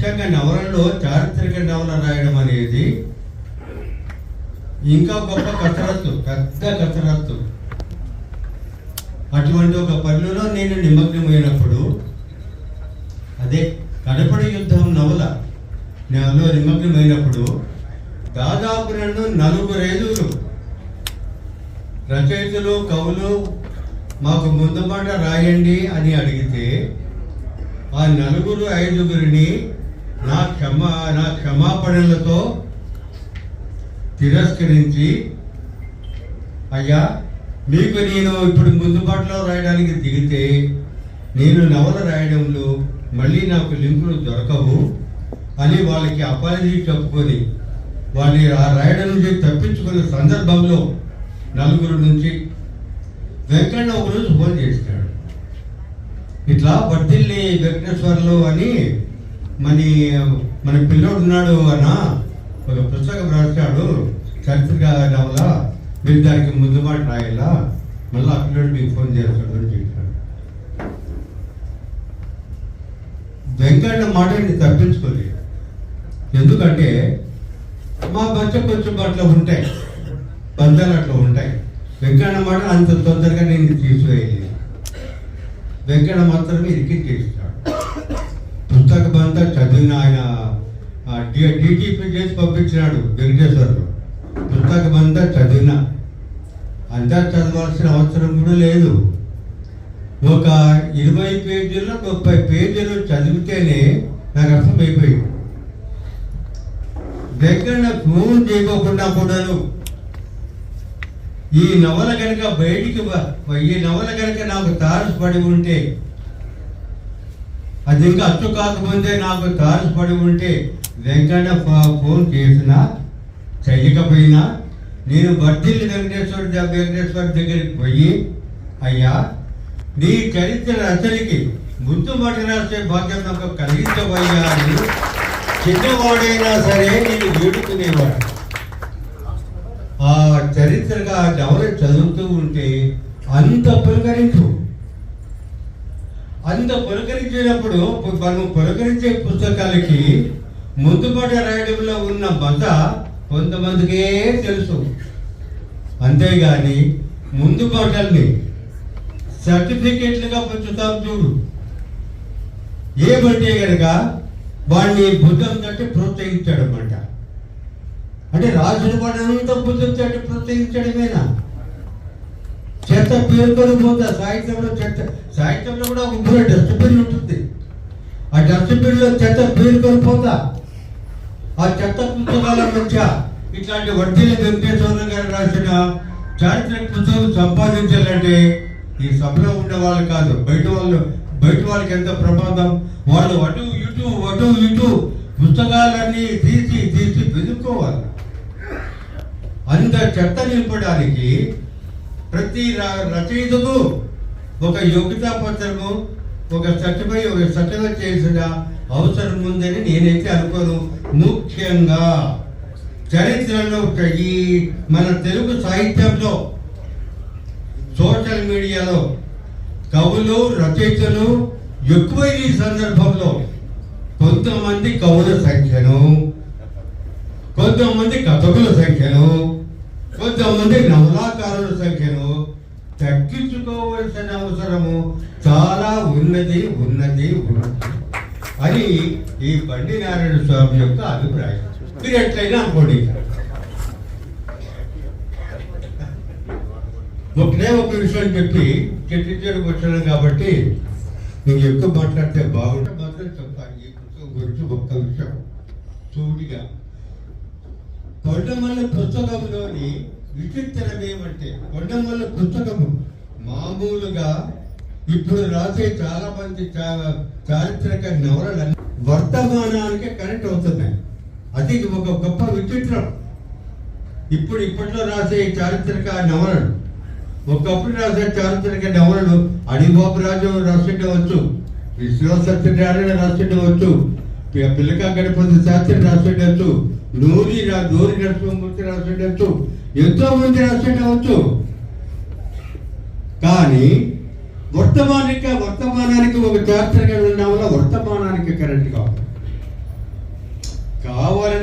ముఖ్యంగా నవలలో చారిత్రక నవల రాయడం అనేది ఇంకా గొప్ప కసరత్తు, పెద్ద కసరత్తు. అటువంటి ఒక పనిలో నేను నిమగ్నమైనప్పుడు, అదే కడపడి యుద్ధం నవలలో నిమగ్నమైనప్పుడు దాదాపు నన్ను 4 రచయితలు, కవులు మాకు ముందు మాట రాయండి అని అడిగితే ఆ 4-5 నా క్షమాపణలతో తిరస్కరించి, అయ్యా మీకు నేను ఇప్పుడు ముందుబాటులో రాయడానికి దిగితే నేను నవల రాయడంలో మళ్ళీ నాకు లింకులు దొరకవు అని వాళ్ళకి అపాలజీ చెప్పుకొని వాళ్ళని ఆ రాయడం నుంచి తప్పించుకునే సందర్భంలో 4 నుంచి వెంకన్న ఒకరోజు ఫోన్ చేసినాడు. ఇట్లా బడ్డిల్లి వెంకటేశ్వర్లు అని మన పిల్లోడు ఉన్నాడు అన్న, ఒక పుస్తకం రాశాడు చరిత్ర నవల, మీరు దానికి ముందుబాటు రాయాలా, మళ్ళీ ఆ పిల్లడు మీకు ఫోన్ చేస్తాడు అని చెప్పాడు. వెంకన్న మాటని తప్పించుకోలేదు. ఎందుకంటే మా మధ్య కొంచెం అట్లా ఉంటాయి, బంధాలు అట్లా ఉంటాయి. వెంకన్న మాట అంత తొందరగా నేను తీసివేయలేదు. వెంకన్న మాత్రమే ఇరికి చేస్తాడు. పుస్తకం అంతా చదివిన ఆయన డిటిపి చేసి పంపించినాడు వెంకటేశ్వర్లు. పుస్తకం అంతా చదివిన, అంతా చదవాల్సిన అవసరం కూడా లేదు. ఒక 20 పేజీల్లో 30 పేజీలు చదివితేనే నాకు అర్థమైపోయింది. వెంకన్న ఫోన్ చేయకోకుండా కూడాను ఈ నవల కనుక నాకు తారసపడి ఉంటే, అది ఇంకా అచ్చు కాకముందే నాకు తారసపడి ఉంటే, వెంకన్న ఫోన్ చేసినా చేయకపోయినా నేను బడ్డిల్లి వెంకటేశ్వర దగ్గరికి పోయి, అయ్యా నీ చరిత్ర రచనకి ముందు మాట రాసే భాగ్యం నాకు కలిగించబోయ్యా అని చిన్నవాడైనా సరే నేను వేడుకునేవాడు. ఆ చరిత్రగా నవల చదువుతూ ఉంటే అంత పులకరించినప్పుడు మనం పులకరించే పుస్తకాలకి ముందుబాట రాయడంలో ఉన్న మత కొంతమందికే తెలుసు. అంతేగాని ముందు బాటల్ని సర్టిఫికేట్లుగా పంచుతాం చూడు, ఏమంటే కనుక వాడిని బుద్ధం తట్టి ప్రోత్సహించడం అంటే రాసిన వాడంతా బుద్ధం తట్టి ప్రోత్సహించడమేనా? చెత్త పేరుకొని పోతా. సాహిత్యంలో కూడా ఒక డస్ట్బిన్ ఉంటుంది. ఆ డస్ట్బిన్లో చెత్త పేరుకొని పోతా. ఆ చెత్త పుస్తకాల మధ్య ఇట్లాంటి వడ్డీల వెంకటేశ్వర గారు రాసిన చారిత్రక పుస్తకం సంపాదించాలంటే ఈ సభలో ఉండే వాళ్ళు కాదు, బయట వాళ్ళకి ఎంత ప్రమాదం. వాళ్ళు అటు ఇటు పుస్తకాలన్నీ తీసి వెతుక్కోవాలి. అంత చెత్త నింపడానికి ప్రతి రచయితకు ఒక యోగ్యతా పత్రము, ఒక సర్టిఫికేట్ చేసిన అవసరం ఉందని నేనైతే అనుకోను. ముఖ్యంగా చరిత్రలో ఈ మన తెలుగు సాహిత్యంలో, సోషల్ మీడియాలో కవులు, రచయితలు ఎక్కువైన ఈ సందర్భంలో కొంతమంది కవుల సంఖ్యను, కొంతమంది కథకుల సంఖ్యను, కొంతమంది నవలాకారుల సంఖ్యను తగ్గించుకోవలసిన అవసరము చాలా ఉన్నది అని ఈ బండి నారాయణ స్వామి యొక్క అభిప్రాయం. మీరు ఎట్లయినా అనుకోండి. ఒక విషయం చెప్పి చర్చించడానికి వచ్చాను కాబట్టి నేను ఎక్కువ మాట్లాడితే బాగుంటే మాత్రం చెప్తాను. ఈ పుస్తకం గురించి ఒక్క విషయం సూటిగా. కొండమల్ల పుస్తకంలోని విచిత్రం ఏమంటే, కొండమల్ల పుస్తకము మామూలుగా ఇప్పుడు రాసే చాలా మంది చారిత్రక నవలలు వర్తమానానికి కనెక్ట్ అవుతున్నాయి. అది ఒక గొప్ప విచిత్రం. ఇప్పట్లో రాసే చారిత్రక నవలలు, ఒకప్పుడు రాసే చారిత్రక నవలలు అడిబాబురాజు రాస్తుండవచ్చు, విశ్వసత్యనారాయణ రాస్తుండవచ్చు, పిల్లక గణపతి శాస్త్రి రాస్తుండవచ్చు, నూరి నరసింహమూర్తి రాస్తుండవచ్చు, ఎంతో మంది రాస్తుండవచ్చు. కానీ వర్తమానానికి ఒక చారిత్రక నవల వర్తమానానికి కరెక్ట్ కావాలి.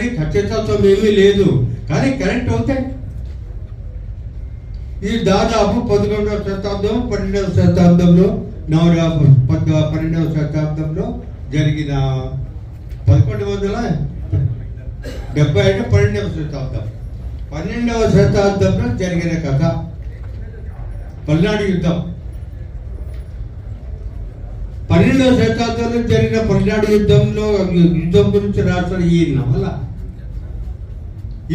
కానీ ఖచ్చితత్వం ఏమీ లేదు, కానీ కరెక్ట్ అవుతాయి. ఇది దాదాపు 11వ శతాబ్దం 12వ శతాబ్దంలో 12వ శతాబ్దంలో జరిగిన 1170 అంటే 12వ శతాబ్దం 12వ శతాబ్దంలో జరిగిన కథ పల్నాడు యుద్ధం. 12వ శతాబ్దంలో జరిగిన పల్నాడు యుద్ధం గురించి రాసిన ఈ నవల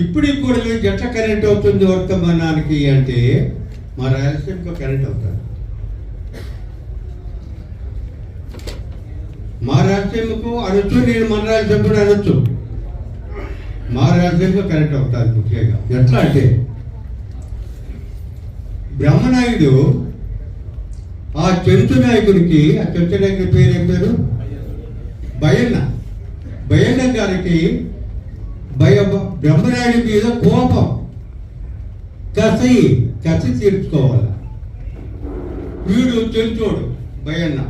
ఇప్పుడు మీకు ఎట్లా కనెక్ట్ అవుతుంది వర్తమానానికి అంటే మా రాయలసీమకు కనెక్ట్ అవుతారు. మా రాయలసీమకు అనొచ్చు, నేను మన రాయలసీమ కూడా అనొచ్చు. మా రాయలసీమకు కనెక్ట్ అవుతారు ముఖ్యంగా. ఎట్లా అంటే బ్రహ్మనాయుడు ఆ చెంచు నాయకుడికి, ఆ చెంచు నాయకుడి పేరు ఏం పేరు? బయ్యన్న గారికి బ్రహ్మనాయుడి మీద కోపం, కసి తీర్చుకోవాలి. వీడు చెంచోడు బయ్యన్న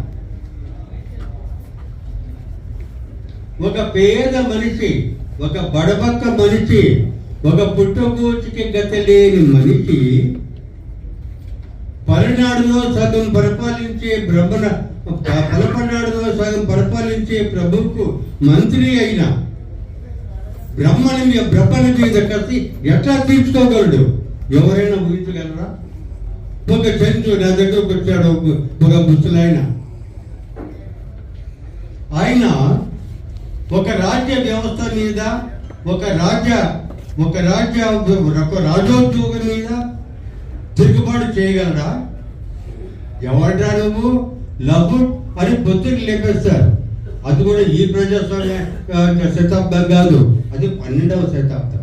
ఒక పేద మనిషి, ఒక బడబక్క మనిషి, ఒక పుట్టగూచికి గత లేని మనిషి పలనాడులో సగం పరిపాలించే ప్రభువుకు మంత్రి అయిన బ్రహ్మణ మీద కసి ఎట్లా తీర్చుకోగలడు? ఎవరైనా ఊహించగలరా? ఒక చెంచు నా దగ్గరకు వచ్చాడు, ఒక ముసలాయన. ఆయన ఒక రాజ్య వ్యవస్థ మీద, ఒక రాజోద్యోగం మీద తిరుగుబాటు చేయగలరా? ఎవడ్రా నువ్వు లఘు అని పొత్తులు లేపేస్తారు. అది కూడా ఈ ప్రజాస్వామ్య శతాబ్దం కాదు, అది 12వ శతాబ్దం.